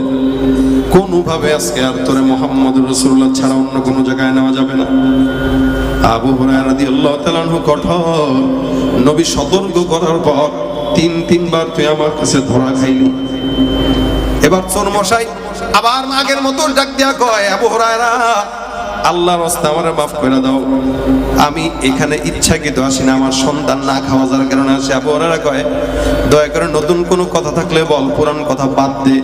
কোনোভাবে আজকে আর তোরে মুহাম্মদুর রাসূলুল্লাহ ছাড়া অন্য কোনো জায়গায় নেওয়া যাবে না। আবু হুরায়রা রাদিয়াল্লাহু তাআলা আনহু কঠোর। নবী সতর্ক করার পর 3বার তুই আমার কাছে ধরা খাইলি। এবার চোর মশাই আবার আগের মতো ডাক দিয়া কয়, আবু হুরায়রা, আল্লাহর রাস্তায় আমারে মাফ করে দাও, আমি এখানে ইচ্ছাকৃত আসি না, আমার সন্তান না খাওয়া যার কারণে আসে। আবু হুরায়রা কয়, দয়া করে নতুন কোনো কথা থাকলে বল, পুরান কথা বাদ দে,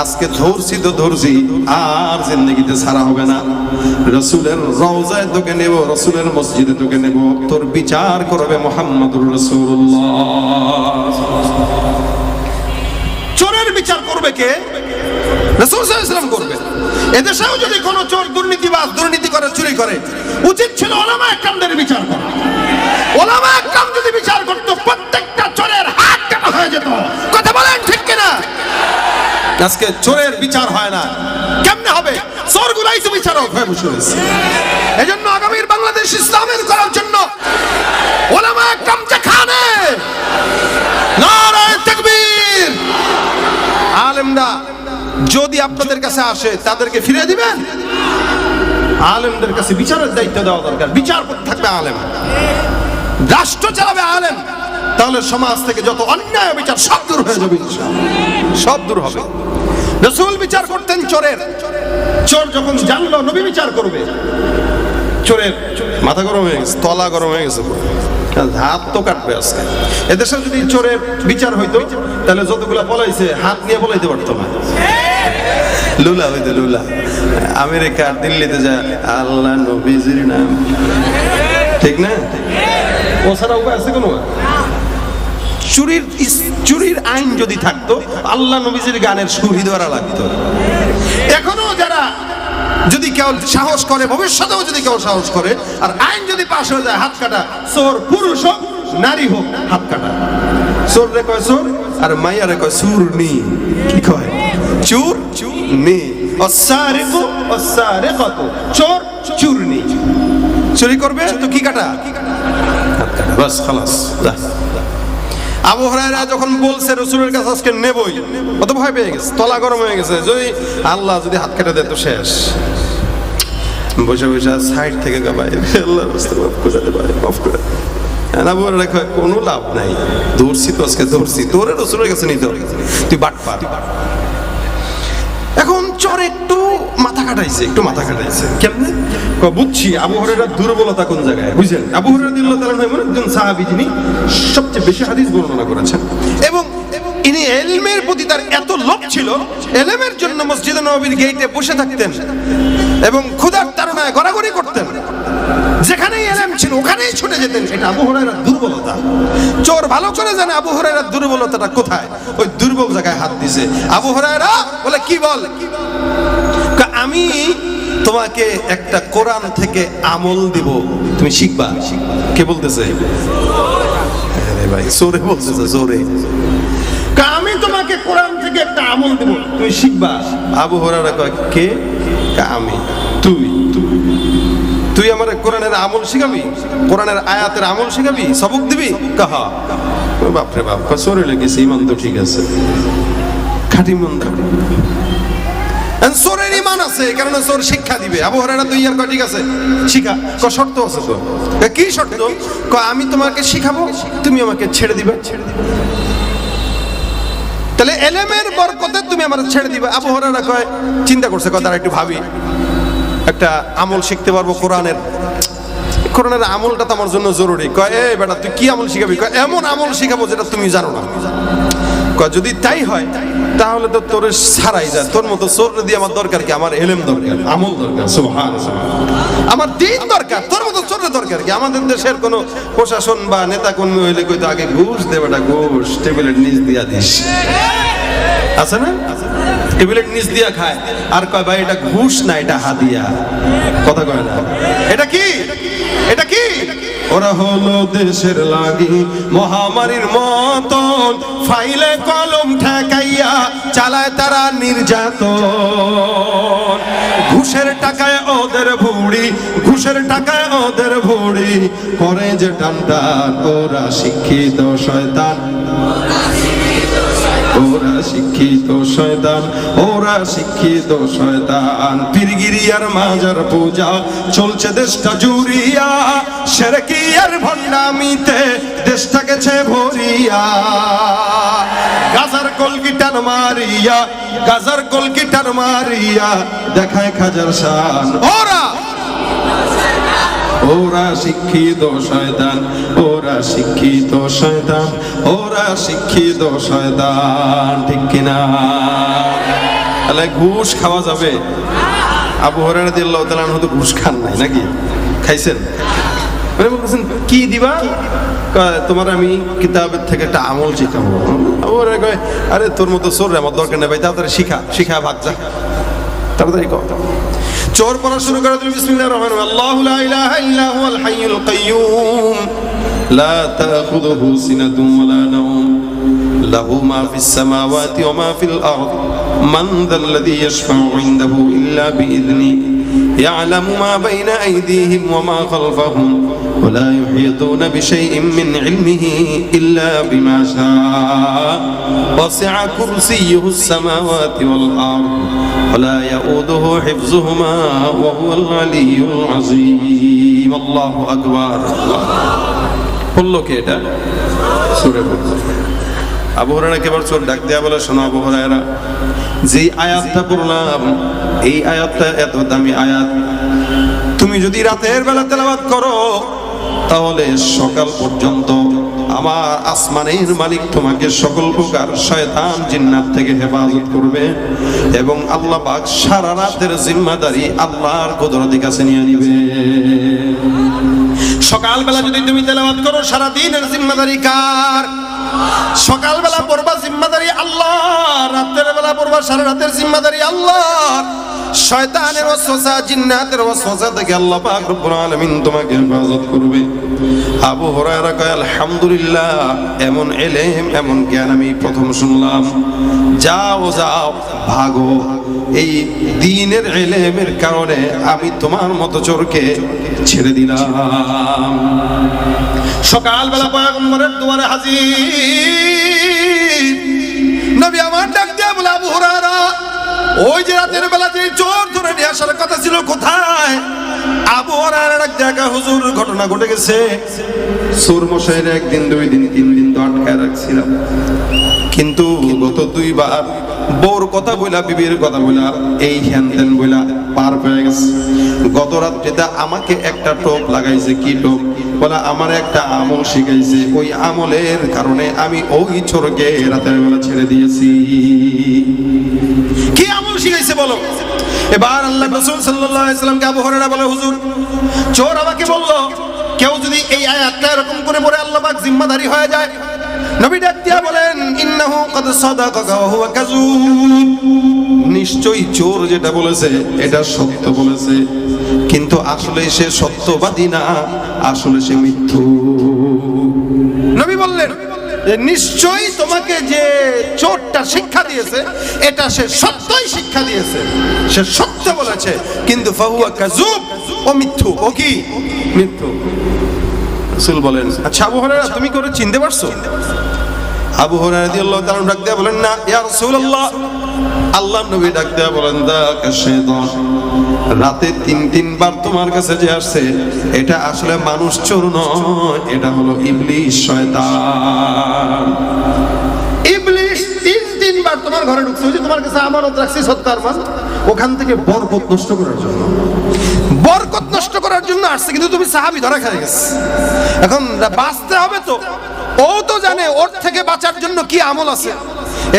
আজকে ধরছি তো ধরছি, আর জিন্দেগিতে ছাড়া হবে না। রাসূলের রওজায় তোকে নেব, রাসূলের মসজিদে তোকে নেব, তোর বিচার করবে মুহাম্মদুর রাসূলুল্লাহ। চোরের বিচার করবে কে? রাসূল সাল্লাল্লাহু আলাইহি ওয়াসাল্লাম করবে। এদেশেও যদি কোনো চোর দুর্নীতিবাজ দুর্নীতি করে, চুরি করে, উচিত ছিল ওলামায়ে কেরামদের বিচার করা। ওলামায়ে কেরাম যদি বিচার করতো, প্রত্যেকটা চোরের হাত কাটা হয়ে যেত। কথা বলেন ঠিক কিনা? আজকে চোরের বিচার হয় না, কেমনে হবে? চোরগুলাই তো বিচারক হয়ে বসে রয়েছে। এজন্য আগামীর বাংলাদেশ ইসলামের করার জন্য ওলামায়ে কেরাম যেখানে, নারায়ে তাকবীর। আলেমরা যদি আপনাদের কাছে আসে, তাদেরকে ফিরিয়ে দিবেন? আলেমদের কাছে বিচারের দায়িত্ব দেওয়া দরকার। বিচারপতি থাকবে আলেম, রাষ্ট্র চালাবে আলেম, তাহলে সমাজ থেকে যত অন্যায় বিচার সব দূর হয়ে যাবে, সব দূর হবে। রাসূল বিচার করতেন চোরের। চোর যখন জানলো নবী বিচার করবে, চোরের মাথা গরম হয়ে গেছে, তলা গরম হয়ে গেছে, হাত তো কাটবে আজকে। এদেশে যদি চোরের বিচার হইতো, তাহলে যতগুলা পলাইছে হাত নিয়ে পলাইতে পারতো না। লুলা হইতো, লুলা। আমেরিকা দিল্লিতে যায়, আল্লাহ নবীজির নাম, ঠিক না? ও ছাড়া উপায় আছে কোনো? চুরির আইন যদি থাকতো, আল্লাহ নবীজির গানের সুরি ধরা লাগতো। এখনো যারা যদি কেউ সাহস করে, ভবিষ্যতেও যদি কেউ সাহস করে, আর আইন যদি পাশ হয়ে যায়, হাত কাটা, চোর পুরুষ হোক নারী হোক, হাত কাটা। চোর রে কয় চোর, আর মাইয়ারে কয় চুরনি। কি কয়? চুর নি। অসারিকু অসারিকাতু, চোর চুরনি। চুরি করবে তো কি কাটা? হাত কাটা, বাস খালাস। আবু হুরায়রা যখন বলছে রাসূলের কাছে আজকে নেবই, অত ভয় পেয়ে গেছে, তলা গরম হয়ে গেছে, যদি আল্লাহ যদি হাত কেটে দেয় তো শেষ। বসে বসে সাইড থেকে গাবাই, আল্লাহর রাস্তায় মাফ করে দে ভাই, মাফ করে। আবু হুরায়রা কয়, কোনো লাভ নাই, ধরছি তো আজকে, ধরছি, তোরে রাসূলের কাছে নিতে হবে, তুই বাটপার। এখন চোর একটু মাথা মাথা কাটাইছে, একটু মাথা কাটাইছে। কেমনে? বুঝছি আবু হুরায়রার দুর্বলতা কোন জায়গায়, বুঝলেন? আবু হুরায়রা রাদিয়াল্লাহু তাআলা এমন একজন সাহাবী যিনি সবচেয়ে বেশি হাদিস বর্ণনা করেছেন, এবং ইনি ইলমের প্রতি তার এত লোভ ছিল, ইলমের জন্য মসজিদে নববীর গেটে বসে থাকতেন এবং ক্ষুধার তাড়নায় গড়াগড়ি করতেন। যেখানেই ইলম ছিল ওখানেই ছুটে যেতেন। এটা আবু হুরায়রার দুর্বলতা। চোর ভালো করে জানে আবু হুরায়রার দুর্বলতাটা কোথায়। ওই দুর্বল জায়গায় হাত দিয়েছে। আবু হুরায়রা বলে, কি বল? আমি তোমাকে একটা কোরআন থেকে আমল দিব, তুমি শিখবা। কে বলতেছে? ভাই জোরে বলতেছে, জোরে। আমি তোমাকে কোরআন থেকে একটা আমল দেব, তুমি শিখবা। আবু হুরায়রা কয়, কে? আমি। তুই আমার কোরআনের আমল শিখাবি, কোরআনের আয়াতের আমল শিখাবি, সবক দিবি? কাহা বাপরে বাপ, সরে লেগেছে। ইমান তো ঠিক আছে, খাঁটি মন, চোরের ইমান আছে, কারণ চোর শিক্ষা দিবে। আবু হুরায়রা তো ইয়ার কয়, ঠিক আছে শিখা। শর্ত আছে তো। কি শর্ত? আমি তোমাকে শিখাবো, তুমি আমাকে ছেড়ে দিবে। তাহলে এলেমের বরকতে তুমি আমার ছেড়ে দিবে। আবু হুরায়রা কয়, চিন্তা করছে, কথা একটু ভাবি, একটা আমল শিখতে পারবো কোরআনের আমলটা তো আমার জন্য জরুরি। কয়, এ বেটা তুই কি আমল শিখাবি? কয়, এমন আমল শিখাবো যেটা তুমি জানো না। কয়, যদি তাই হয় তাহলে তো তোর ছাড়াই যায়, তোর মতো চোর দিয়ে আমার দরকার কি? আমার এলেম দরকার, আমল দরকার, সুবহানাল্লাহ, আমার দ্বীন দরকার, তোর মতো চোরের দরকার কি? আমাদের দেশের কোন প্রশাসন বা নেতা কর্মী হইলে কইতো, আগে ঘুষ দে বেটা, ঘুষ টেবিলের নিচ দিয়া দিস, আছে না? টেবিলের নিচ দিয়া খায়, আর কয় ভাই এটা ঘুষ না, এটা হাদিয়া। কথা কয় না? এটা কি? এটা কি? ওরা হলো দেশের লাগি মহামারীর মতন, ফাইলে কলম ঠেকাইয়া চালায় তারা নির্যাতন। ঘুষের টাকায় ওদের ভুড়ি, ঘুষের টাকায় ওদের ভুড়ি করে যে টান টান। ওরা শিক্ষিত শয়তান, ওরা শিক্ষিত শয়তান, ওরা শিক্ষিত শয়তান। পীরগিরিয়ার মাজার পূজা চলছে দেশটা জুড়িয়া, শিরকি আর ভণ্ডামিতে দেশটা গেছে ভরিয়া। গাজার কলগিটার মারিয়া, গাজার কলগিটার মারিয়া দেখায় খাজার শান। ওরা শিক্ষিত শয়তান, ওরা শিক্ষিত শয়তান, ওরা শিক্ষিত শয়তান। ঠিক কিনা? তাহলে ঘুষ খাওয়া যাবে? আবু হুরায়রা রাদিয়াল্লাহু তাআলা আনহু তো ঘুষ খান নাই, নাকি খাইছেন? বলছেন কি দিবা? তোমার আমি কিতাবের থেকে একটা আমল শিখাবো। আবু হুরায়রা কয়, আরে তোর মতো চোর আমার দরকার নেই ভাই, তাড়াতাড়ি শিখা ভাগ যা, তাড়াতাড়ি কর। চোর পড়া শুরু করে দিল। বিসমিল্লাহির রহমানির রহিম। আল্লাহু লা ইলাহা ইল্লা হুয়াল হাইয়ুল কাইয়্যুম লা তাখুযুহু সিনাতুন ওয়ালা নাওম লাহু মা ফিস সামাওয়াতি ওয়া মা ফিল আরদ মান যাল্লাযী ইয়াশফা'ু ইনদাহু ইল্লা বিইذনি ইয়া'লামু মা বাইনা আইদিহিম ওয়া মা খালফাহুম ওয়া লা ইউহীতুনা বিশাইইন মিন ইলমিহি ইল্লা বিমা শা'a ওয়াসি'a কুরসিয়্যুহুস সামাওয়াতি ওয়াল আরদ ওয়া লা ইয়াউদুহু হিফযুহুমা ওয়া হুয়াল আলিয়্যুল আযীম। আল্লাহু আকবার। বললো কে এটা? সূরা আবু হুরায়রা কেবল চোর ডাক দেয়া বলে, শোনো আবু হুরায়রা, যে আয়াতটা পড়লাম এই আয়াতটা এত দামি আয়াত, তুমি যদি রাতের বেলা তেলাওয়াত করো তাহলে সকাল পর্যন্ত আমার আসমানের মালিক তোমাকে সকল প্রকার শয়তান জিন্নাত থেকে হেফাজত করবে, এবং আল্লাহ পাক সারা রাতের জিম্মাদারি আল্লাহর কুদরতের কাছে নিয়ে নিবে। সকালবেলা যদি তুমি তেলাওয়াত করো, সারা দিনের জিম্মাদারি কার? সকালবেলা পড়বা জিম্মাদারি আল্লাহ, রাতের বেলা পড়বা সারা রাতের জিম্মাদারি আল্লাহ। শয়তানের ওয়াসওয়াসা, জিন্নাতের ওয়াসওয়াসা থেকে আল্লাহ পাক রব্বুল আলামিন তোমাকে হেফাজত করবে। আবু হুরায়রা কয়, আলহামদুলিল্লাহ, এমন ইলম, এমন জ্ঞান আমি প্রথম শুনলাম। যাও ভাগো, এই দ্বীনের ইলমের কারণে আমি তোমার মতো চোরকে ছেড়ে দিলাম। সকালবেলা পয়গম্বরের দুয়ারে হাজির নবী আমার ডাক দিয়ে বলে, আবু হুরায়রা, ওই যে রাতের বেলা যে চোর ধরে নিয়ে আসার কথা ছিল কোথায়? আবু হুরায়রা ডাক দিয়ে, হুজুর ঘটনা ঘটে গেছে। চোর মশাইয়ের একদিন, 2 দিন, 3 দিন তো আটকায় রাখছিলাম, কিন্তু গত 2 বার বউর কথা বইলা, বিবির কথা বইলা, এই হ্যান ত্যান বইলা পার পেয়ে গেছে। গত রাত্রিতে আমাকে একটা টোপ লাগাইছে। কি টোপ? বলে আমার একটা আমল শিখাইছে, ওই আমলের কারণে আমি ওই চোরকে রাতের বেলা ছেড়ে দিয়েছি। কি আমল শিখাইছে বলো? এবার আল্লাহ রাসূল সাল্লাল্লাহু আলাইহি ওয়াসাল্লামকে আবু হুরায়রা বলে, হুজুর, চোর আমাকে বলল কেউ যদি এই আয়াতটা এরকম করে পড়ে আল্লাহ পাক জিম্মাদারি হয়ে যায়। নবী ডাক দিয়া বলেন, ইন্নাহু ক্বাদ সাদাকাকা ওয়া হুয়া কাযূব। নিশ্চয়ই চোর যেটা বলেছে এটা সত্য বলেছে, কিন্তু আসলে সে সত্যবাদী না, আসলে সে মিথ্যু। নবী বললেন যে নিশ্চয়ই তোমাকে যে চোরটা শিক্ষা দিয়েছে এটা সে সত্যই শিক্ষা দিয়েছে, সে সত্য বলেছে, কিন্তু ফাহুয়া কাযূব, ও মিথ্যু। ও কি? মিথ্যু। রাসূল বলেন, আচ্ছা আবু হুরায়রা তুমি করে চিনতে পারছো? আবু হুরায়রা রাদিয়াল্লাহু তাআলা ডাক দেয়া বলেন, না ইয়া রাসূলুল্লাহ। আল্লাহর নবী ডাক দেয়া বলেন, দাকা শাইতান। রাতে তিনবার তোমার কাছে যে আসছে এটা আসলে মানুষ চোর নয়, এটা হলো ইবলিস, শয়তান। ইবলিস তিনবার তোমার ঘরে ঢুকছে, ওই যে তোমার কাছে আমানত রাখছি সত্তার মান, ওখান থেকে বরকত নষ্ট করার জন্য, বরকত নষ্ট করার জন্য আসছে। কিন্তু তুমি সাহাবী ধরা খেয়ে গেছে। এখন বাঁচতে হবে তো, ও তো জানে ওর থেকে বাঁচার জন্য কি আমল আছে,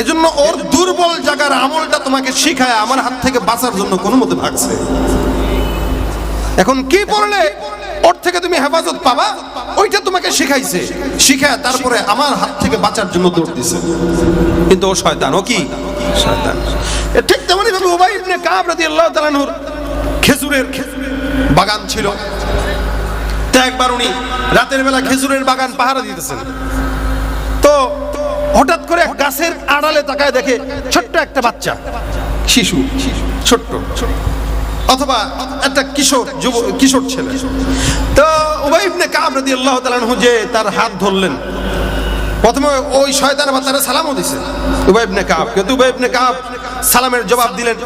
এজন্য ওর দুর্বল জায়গার আমলটা তোমাকে শিখায় আমার হাত থেকে বাঁচার জন্য কোনো মতে ভাগছে। এখন কি পড়লে ওর থেকে তুমি হেফাজত পাবা, ওইটা তোমাকে শিখাইছে, শিখায় তারপরে আমার হাত থেকে বাঁচার জন্য দৌড় দিছে। কিন্তু ও শয়তান। ও কি? শয়তান। ঠিক তেমনি ভাবে উবাই ইবনে কাব রাদিয়াল্লাহু তাআলা আনহু খেজুরের বাগান ছিল। তো একবার উনি রাতের বেলা খেজুরের বাগান পাহারা দিতেছেন। তো হঠাৎ করে গাছের আড়ালে তাকায় দেখে ছোট্ট একটা বাচ্চা, শিশু, ছোট্ট, অথবা একটা কিশোর ছেলে। তো উবাই ইবনে কাব রাদিয়াল্লাহু তাআলা আনহু যে তার হাত ধরলেন, প্রথমে ওই শয়তান বাচ্চারা সালামও দিছে উবাই ইবনে কাব, কিন্তু উবাই ইবনে কাব সালামের জবাব দিলেন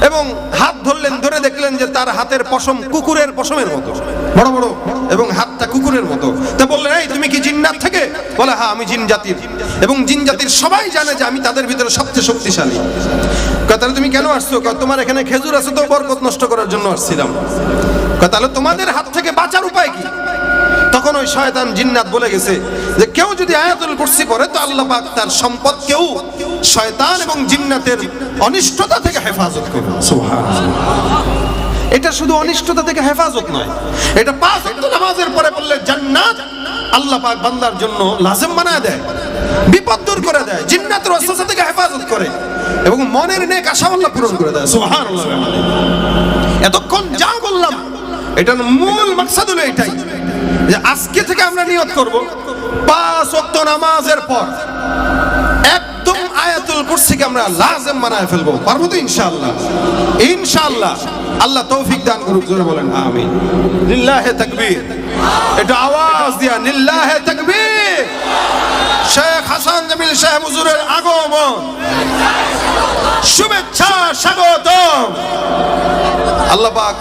এবং হাত ধরলেন। ধরে দেখলেন যে তার হাতের পশম কুকুরের পশমের মতো বড় বড় এবং হাতটা কুকুরের মতো। তা বললেন, এই তুমি কি জিন্নাত থেকে? বলে, হ্যাঁ আমি জিন জাতির, এবং জিন জাতির সবাই জানে যে আমি তাদের ভিতরে সবচেয়ে শক্তিশালী। তাহলে তুমি কেন আসছো? তোমার এখানে খেজুর আছে তো বরকত নষ্ট করার জন্য আসছিলাম। তাহলে তোমাদের হাত থেকে বাঁচার উপায় কি? তখন ওই শয়তান জিন্নাত বলে গেছে যে কেউ যদি আয়াতুল কুরসি পড়ে তো আল্লাহ পাক তার সম্পদকেও শয়তান এবং জিন্নাতের অনিষ্টতা থেকে হেফাজত করবে। সুবহানাল্লাহ। এটা শুধু অনিষ্টতা থেকে হেফাজত নয়, এটা 5 ওয়াক্ত নামাজের পরে পড়লে জান্নাত আল্লাহ পাক বান্দার জন্য লাজিম বানায় দেয়, বিপদ দূর করে দেয়, জিন্নাতের ওয়াসওয়াসা থেকে হেফাজত করে এবং মনের নেক আশা আল্লাহ পূরণ করে দেয়। সুবহানাল্লাহ। এতক্ষণ যা বললাম এটার মূল মাকসাদ হলো এটাই যে আজকে থেকে আমরা নিয়ত করব 5 ওয়াক্ত নামাজের পর একদম আয়াতুল কুরসিকে আমরা লাজিম বানায় ফেলবো। পারবো তো ইনশাআল্লাহ? ইনশাআল্লাহ। আল্লাহ তৌফিক দান করুক। জোরে বলেন আমিন। লিল্লাহি তাকবীর। এটা আওয়াজ দিয়া লিল্লাহি তাকবীর। শেখ হাসান জামিল সাহেব হুজুরের আগমন, শুভেচ্ছা, স্বাগতম। আল্লাহ পাক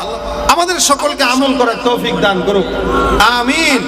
আমাদের সকলকে আমল করার তৌফিক দান করুক। আমিন।